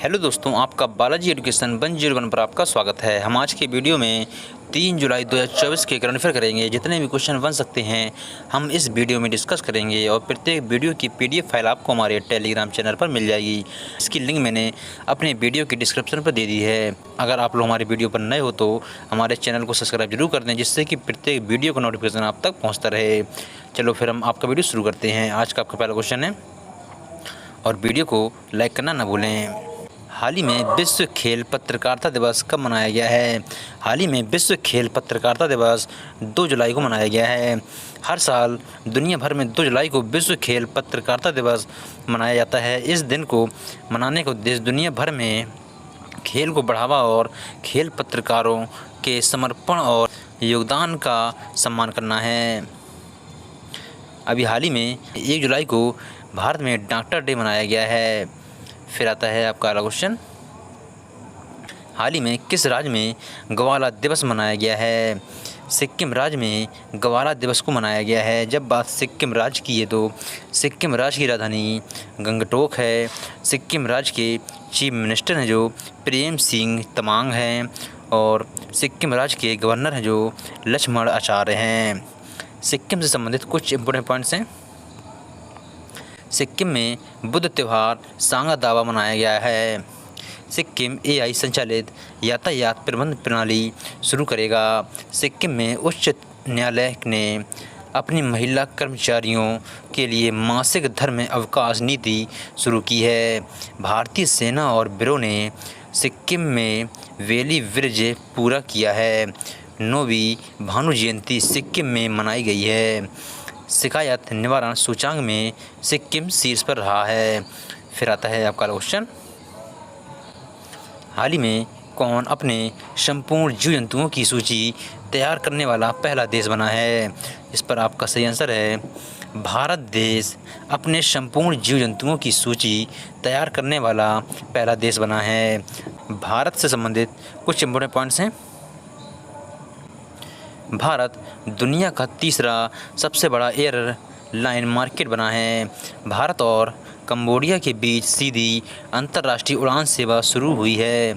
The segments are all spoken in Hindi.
हेलो दोस्तों, आपका बालाजी एजुकेशन 101 पर आपका स्वागत है। हम आज के वीडियो में 3 जुलाई 2024 के करंट अफेयर करेंगे। जितने भी क्वेश्चन बन सकते हैं हम इस वीडियो में डिस्कस करेंगे और प्रत्येक वीडियो की पीडीएफ फाइल आपको हमारे टेलीग्राम चैनल पर मिल जाएगी। इसकी लिंक मैंने अपने वीडियो की डिस्क्रिप्शन पर दे दी है। अगर आप लोग हमारे वीडियो पर नए हो तो हमारे चैनल को सब्सक्राइब जरूर कर दें, जिससे कि प्रत्येक वीडियो का नोटिफिकेशन आप तक पहुँचता रहे। चलो फिर हम आपका वीडियो शुरू करते हैं। आज का आपका पहला क्वेश्चन है और वीडियो को लाइक करना ना भूलें। हाल ही में विश्व खेल पत्रकारिता दिवस कब मनाया गया है? हाल ही में विश्व खेल पत्रकारिता दिवस 2 जुलाई को मनाया गया है। हर साल दुनिया भर में 2 जुलाई को विश्व खेल पत्रकारिता दिवस मनाया जाता है। इस दिन को मनाने का उद्देश्य दुनिया भर में खेल को बढ़ावा और खेल पत्रकारों के समर्पण और योगदान का सम्मान करना है। अभी हाल ही में 1 जुलाई को भारत में डॉक्टर डे मनाया गया है। फिर आता है आपका अगला क्वेश्चन, हाल ही में किस राज्य में गवाला दिवस मनाया गया है? सिक्किम राज्य में गवाला दिवस को मनाया गया है। जब बात सिक्किम राज्य की है तो सिक्किम राज्य की राजधानी गंगटोक है। सिक्किम राज्य के चीफ मिनिस्टर हैं जो प्रेम सिंह तमांग हैं और सिक्किम राज्य के गवर्नर हैं जो लक्ष्मण आचार्य हैं। सिक्किम से संबंधित कुछ इंपॉर्टेंट पॉइंट्स हैं। सिक्किम में बुद्ध त्यौहार सांगा दावा मनाया गया है। सिक्किम एआई संचालित यातायात प्रबंध प्रणाली शुरू करेगा। सिक्किम में उच्च न्यायालय ने अपनी महिला कर्मचारियों के लिए मासिक धर्म अवकाश नीति शुरू की है। भारतीय सेना और ब्यूरो ने सिक्किम में वेली ब्रिज पूरा किया है। 9वीं भानु जयंती सिक्किम में मनाई गई है। शिकायत निवारण सूचांक में सिक्किम शीर्ष पर रहा है। फिर आता है आपका क्वेश्चन, हाल ही में कौन अपने संपूर्ण जीव जंतुओं की सूची तैयार करने वाला पहला देश बना है? इस पर आपका सही आंसर है भारत देश अपने संपूर्ण जीव जंतुओं की सूची तैयार करने वाला पहला देश बना है। भारत से संबंधित कुछ इंपॉर्टेंट पॉइंट्स हैं। भारत दुनिया का तीसरा सबसे बड़ा एयरलाइन मार्केट बना है। भारत और कंबोडिया के बीच सीधी अंतर्राष्ट्रीय उड़ान सेवा शुरू हुई है।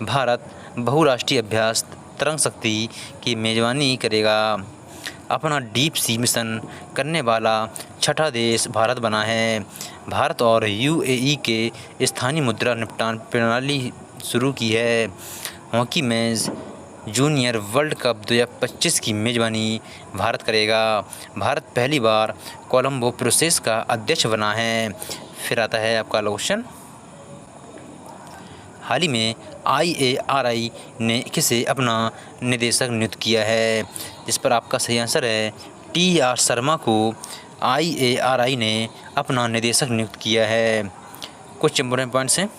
भारत बहुराष्ट्रीय अभ्यास तरंग शक्ति की मेजबानी करेगा। अपना डीप सी मिशन करने वाला छठा देश भारत बना है। भारत और यूएई के स्थानीय मुद्रा निपटान प्रणाली शुरू की है। Hockey match junior world cup 2025 की मेज़बानी भारत करेगा। भारत पहली बार कोलंबो प्रोसेस का अध्यक्ष बना है। फिर आता है आपका क्वेश्चन, हाल ही में IARI ने किसे अपना निदेशक नियुक्त किया है? जिस पर आपका सही आंसर है TR शर्मा को IARI ने अपना निदेशक नियुक्त किया है। कुछ इंपॉर्टेंट पॉइंट्स हैं।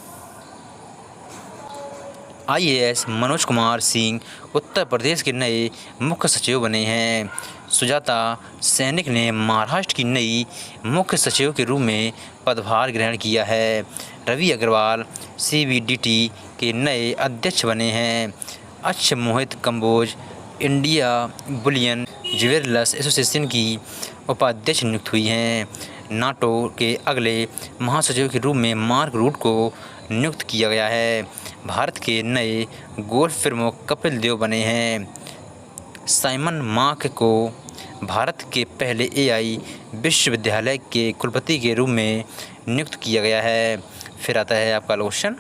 IAS मनोज कुमार सिंह उत्तर प्रदेश के नए मुख्य सचिव बने हैं। सुजाता सैनिक ने महाराष्ट्र की नई मुख्य सचिव के रूप में पदभार ग्रहण किया है। रवि अग्रवाल CBDT के नए अध्यक्ष बने हैं। Aksh Mohit Kamboj India bullion jewellers association की उपाध्यक्ष नियुक्त हुई हैं। नाटो के अगले महासचिव के रूप में मार्क रूट को नियुक्त किया गया है। भारत के नए गोल्फ प्रमुख कपिल देव बने हैं। साइमन मार्क को भारत के पहले AI विश्वविद्यालय के कुलपति के रूप में नियुक्त किया गया है। फिर आता है आपका क्वेश्चन,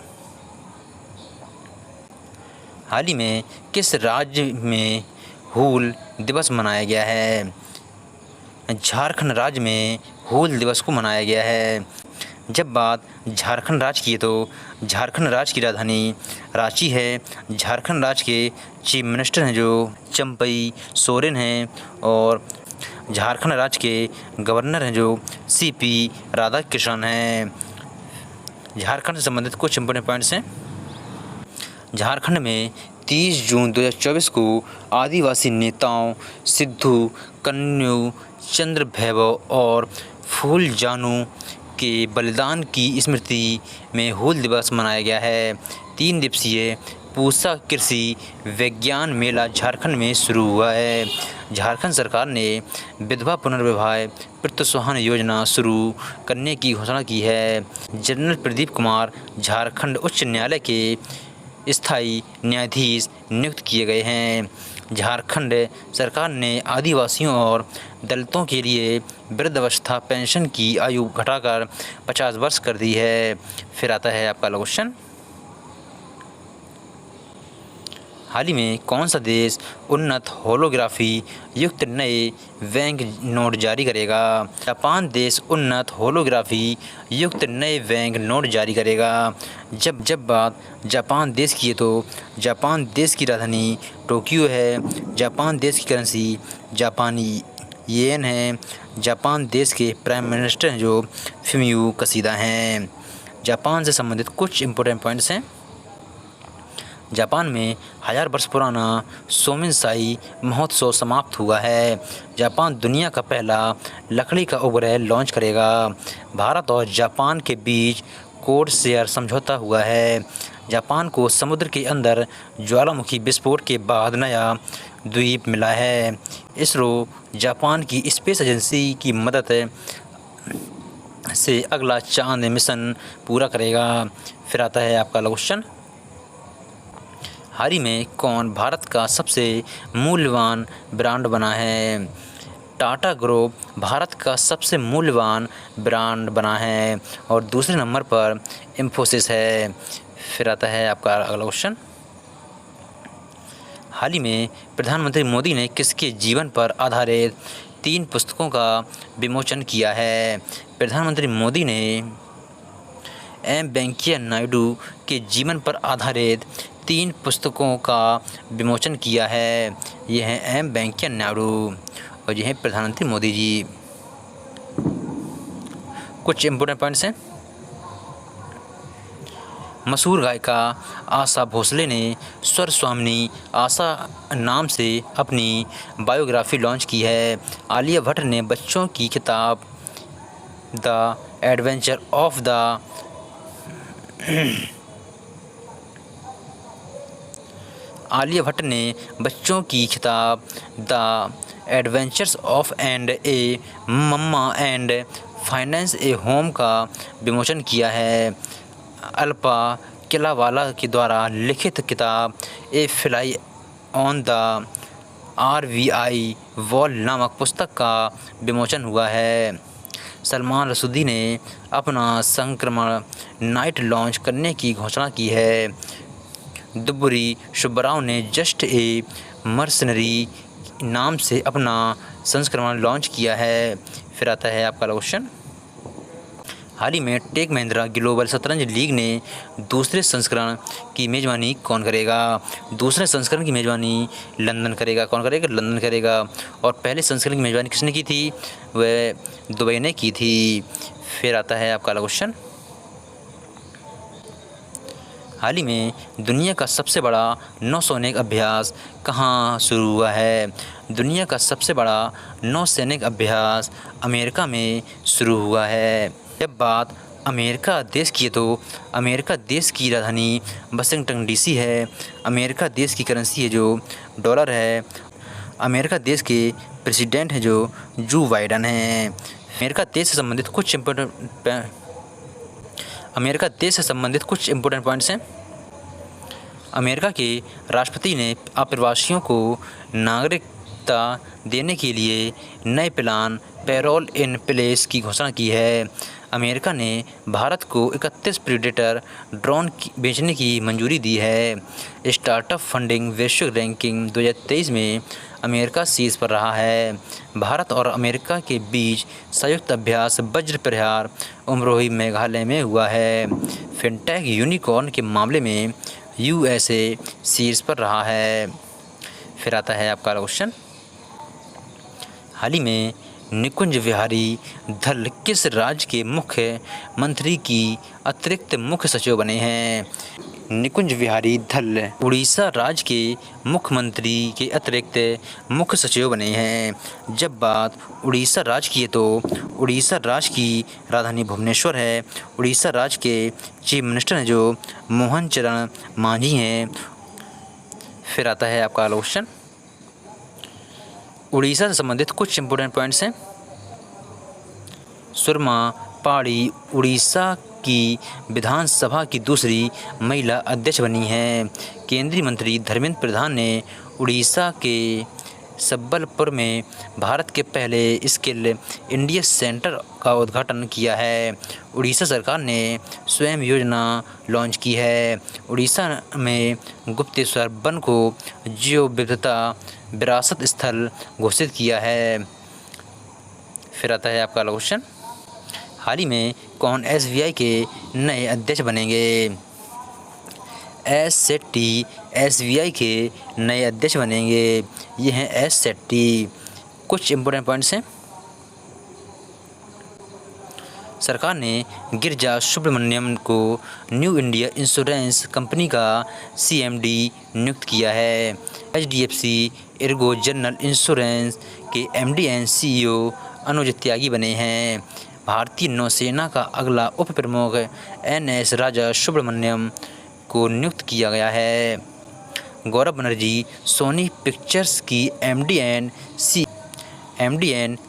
हाल ही में किस राज्य में हूल दिवस मनाया गया है? झारखंड राज्य में हूल दिवस को मनाया गया है। जब बात झारखंड राज्य की है तो झारखंड राज्य की राजधानी रांची है। झारखंड राज्य के चीफ मिनिस्टर हैं जो चंपई सोरेन हैं और झारखंड राज्य के गवर्नर हैं जो CP राधाकृष्णन हैं। झारखंड से संबंधित कुछ इंपॉर्टेंट पॉइंट्स हैं। झारखंड में 30 जून 2024 को आदिवासी नेताओं सिद्धू कन्हू चंद्र भैरव और फूल जानू के बलिदान की स्मृति में हूल दिवस मनाया गया है। 3 दिवसीय पूसा कृषि विज्ञान मेला झारखंड में शुरू हुआ है। झारखंड सरकार ने विधवा पुनर्विवाह प्रोत्साहन योजना शुरू करने की घोषणा की है। जनरल प्रदीप कुमार झारखंड उच्च न्यायालय के स्थायी न्यायाधीश नियुक्त किए गए हैं। झारखंड सरकार ने आदिवासियों और दलितों के लिए वृद्धावस्था पेंशन की आयु घटाकर 50 वर्ष कर दी है। फिर आता है आपका अगला क्वेश्चन, हाल ही में कौन सा देश उन्नत होलोग्राफी युक्त नए बैंक नोट जारी करेगा? जापान देश उन्नत होलोग्राफी युक्त नए बैंक नोट जारी करेगा। जब बात जापान देश की है तो जापान देश की राजधानी टोक्यो है। जापान देश की करेंसी जापानी येन है। जापान देश के प्राइम मिनिस्टर हैं जो फुमियो किशिदा हैं। जापान से संबंधित कुछ इम्पोर्टेंट पॉइंट्स हैं। जापान में 1000 वर्ष पुराना सोमेनसाई महोत्सव समाप्त हुआ है। जापान दुनिया का पहला लकड़ी का उपग्रह लॉन्च करेगा। भारत और जापान के बीच कोड शेयर समझौता हुआ है। जापान को समुद्र के अंदर ज्वालामुखी विस्फोट के बाद नया द्वीप मिला है। इसरो जापान की स्पेस एजेंसी की मदद से अगला चांद मिशन पूरा करेगा। फिर आता है आपका अगला क्वेश्चन, हाल ही में कौन भारत का सबसे मूल्यवान ब्रांड बना है? टाटा ग्रुप भारत का सबसे मूल्यवान ब्रांड बना है और दूसरे नंबर पर इन्फोसिस है। फिर आता है आपका अगला क्वेश्चन, हाल ही में प्रधानमंत्री मोदी ने किसके जीवन पर आधारित 3 पुस्तकों का विमोचन किया है? प्रधानमंत्री मोदी ने एम वेंकैया नायडू के जीवन पर आधारित 3 पुस्तकों का विमोचन किया है। ये हैं एम वेंकैया नायडू और ये हैं प्रधानमंत्री मोदी जी। कुछ इम्पोर्टेंट पॉइंट्स हैं। मशहूर गायिका आशा भोसले ने स्वर स्वामिनी आशा नाम से अपनी बायोग्राफी लॉन्च की है। आलिया भट्ट ने बच्चों की किताब the adventure of the Alia Bhatt ने बच्चों की किताब the adventures of and a mamma and finance a home का विमोचन किया है। अल्पा किलावाला के द्वारा लिखित किताब a fly on the RVI wall नामक पुस्तक का विमोचन हुआ है। सलमान रसूदी ने अपना संक्रमण नाइट लॉन्च करने की घोषणा की है। दुबुरी सुब्बाराव ने जस्ट ए मर्सनरी नाम से अपना संस्करण लॉन्च किया है। फिर आता है आपका क्वेश्चन, हाल ही में टेक महिंद्रा ग्लोबल शतरंज लीग ने दूसरे संस्करण की मेज़बानी कौन करेगा? दूसरे संस्करण की मेज़बानी लंदन करेगा। कौन करेगा? लंदन करेगा। और पहले संस्करण की मेज़बानी किसने की थी? वह दुबई ने की थी। फिर आता है आपका क्वेश्चन, हाल ही में दुनिया का सबसे बड़ा नौसैनिक अभ्यास कहाँ शुरू हुआ है? दुनिया का सबसे बड़ा नौसैनिक अभ्यास अमेरिका में शुरू हुआ है। जब बात अमेरिका देश की है तो अमेरिका देश की राजधानी वाशिंगटन DC है। अमेरिका देश की करेंसी है जो डॉलर है। अमेरिका देश के प्रेसिडेंट हैं जो जो बाइडन हैं। अमेरिका देश से संबंधित कुछ इम्पोर्टेंट पॉइंट्स हैं। अमेरिका के राष्ट्रपति ने अप्रवासियों को नागरिकता देने के लिए नए प्लान पैरोल इन प्लेस की घोषणा की है। अमेरिका ने भारत को 31 प्रीडेटर ड्रोन बेचने की मंजूरी दी है। स्टार्टअप फंडिंग वैश्विक रैंकिंग 2023 में अमेरिका शीर्ष पर रहा है। भारत और अमेरिका के बीच संयुक्त अभ्यास वज्र प्रहार अमरोही मेघालय में हुआ है। फिनटेक यूनिकॉर्न के मामले में USA शीर्ष पर रहा है। फिर आता है आपका क्वेश्चन, हाल ही में निकुंज विहारी धल किस राज्य के मुख्य मंत्री की अतिरिक्त मुख्य सचिव बने हैं? निकुंज विहारी धल उड़ीसा राज्य के मुख्यमंत्री के अतिरिक्त मुख्य सचिव बने हैं। जब बात उड़ीसा राज्य की है तो उड़ीसा राज्य की राजधानी भुवनेश्वर है। उड़ीसा राज्य के चीफ मिनिस्टर हैं जो मोहन चरण मांझी हैं। फिर आता है आपका अगला क्वेश्चन, उड़ीसा से संबंधित कुछ इंपॉर्टेंट पॉइंट्स हैं। सुरमा पहाड़ी उड़ीसा की विधानसभा की दूसरी महिला अध्यक्ष बनी हैं। केंद्रीय मंत्री धर्मेंद्र प्रधान ने उड़ीसा के संबलपुर में भारत के पहले स्किल इंडिया सेंटर का उद्घाटन किया है। उड़ीसा सरकार ने स्वयं योजना लॉन्च की है। उड़ीसा में गुप्तेश्वर वन को जैव विविधता विरासत स्थल घोषित किया है। फिर आता है आपका अगला क्वेश्चन, हाल ही में कौन SBI के नए अध्यक्ष बनेंगे। एस शेट्टी SBI के नए अध्यक्ष बनेंगे। ये हैं एस शेट्टी। कुछ इंपॉर्टेंट पॉइंट्स हैं। सरकार ने गिरिजा सुब्रमण्यम को न्यू इंडिया इंश्योरेंस कंपनी का CMD नियुक्त किया है। HDFC एर्गो जनरल इंश्योरेंस के MD एंड CEO अनुज त्यागी बने हैं। भारतीय नौसेना का अगला उप प्रमुख NS राजा सुब्रमण्यम को नियुक्त किया गया है। गौरव बनर्जी सोनी पिक्चर्स की MD एंड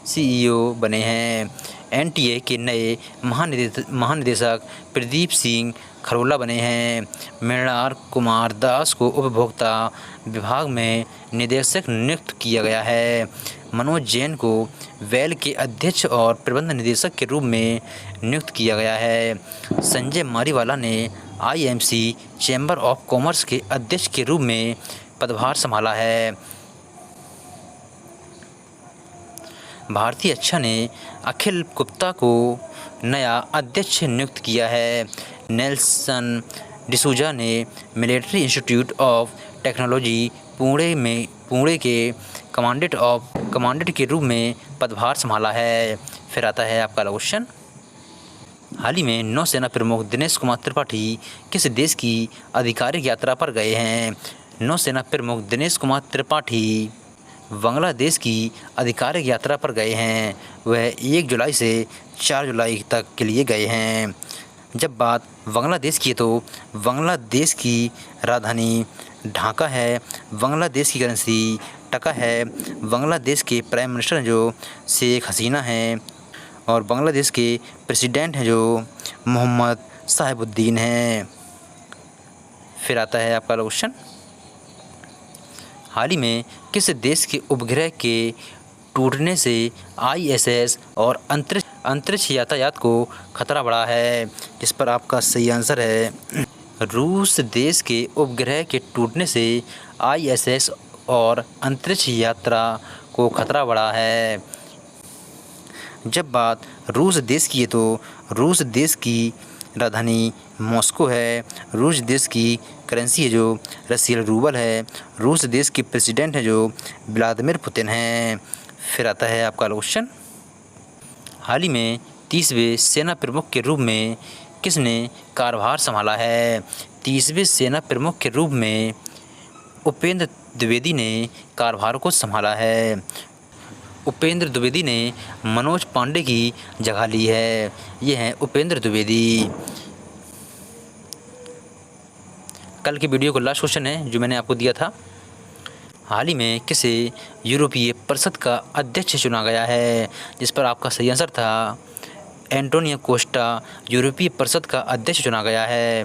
CEO बने हैं। NTA के नए महानिदेशक प्रदीप सिंह खरोला बने हैं। मृणाल कुमार दास को उपभोक्ता विभाग में निदेशक नियुक्त किया गया है। मनोज जैन को वेल के अध्यक्ष और प्रबंध निदेशक के रूप में नियुक्त किया गया है। संजय मारीवाला ने IMC चैम्बर ऑफ कॉमर्स के अध्यक्ष के रूप में पदभार संभाला है। भारती अच्छा ने अखिल गुप्ता को नया अध्यक्ष नियुक्त किया है। नेल्सन डिसूजा ने military institute of technology Pune के कमांडेंट के रूप में पदभार संभाला है। फिर आता है आपका क्वेश्चन, हाल ही में नौसेना प्रमुख दिनेश कुमार त्रिपाठी किस देश की आधिकारिक यात्रा पर गए हैं। नौसेना प्रमुख दिनेश कुमार त्रिपाठी बांग्लादेश की आधिकारिक यात्रा पर गए हैं। वह 1 जुलाई से 4 जुलाई तक के लिए गए हैं। जब बात बांग्लादेश की है तो बांग्लादेश की राजधानी ढाका है। बांग्लादेश की करेंसी टका है। बांग्लादेश के प्राइम मिनिस्टर जो शेख हसीना हैं और बांग्लादेश के प्रेसिडेंट हैं जो मोहम्मद साहिबुद्दीन हैं। फिर आता है आपका क्वेश्चन, हाल ही में किस देश के उपग्रह के टूटने से ISS और अंतरिक्ष यातायात को खतरा बढ़ा है। जिस पर आपका सही आंसर है रूस देश के उपग्रह के टूटने से ISS और अंतरिक्ष यात्रा को खतरा बढ़ा है। जब बात रूस देश की है तो रूस देश की राजधानी मॉस्को है। रूस देश की करेंसी है जो रशियन रूबल है। रूस देश के प्रेसिडेंट है जो व्लादिमीर पुतिन हैं। फिर आता है आपका क्वेश्चन, हाल ही में 30वें सेना प्रमुख के रूप में किसने कार्यभार संभाला है। 30वें सेना प्रमुख के रूप में उपेंद्र द्विवेदी ने कार्यभार को संभाला है। उपेंद्र द्विवेदी ने मनोज पांडे की जगह ली है। ये हैं उपेंद्र द्विवेदी। कल की वीडियो का लास्ट क्वेश्चन है जो मैंने आपको दिया था, हाल ही में किसे यूरोपीय परिषद का अध्यक्ष चुना गया है। जिस पर आपका सही आंसर था एंटोनियो कोस्टा यूरोपीय परिषद का अध्यक्ष चुना गया है।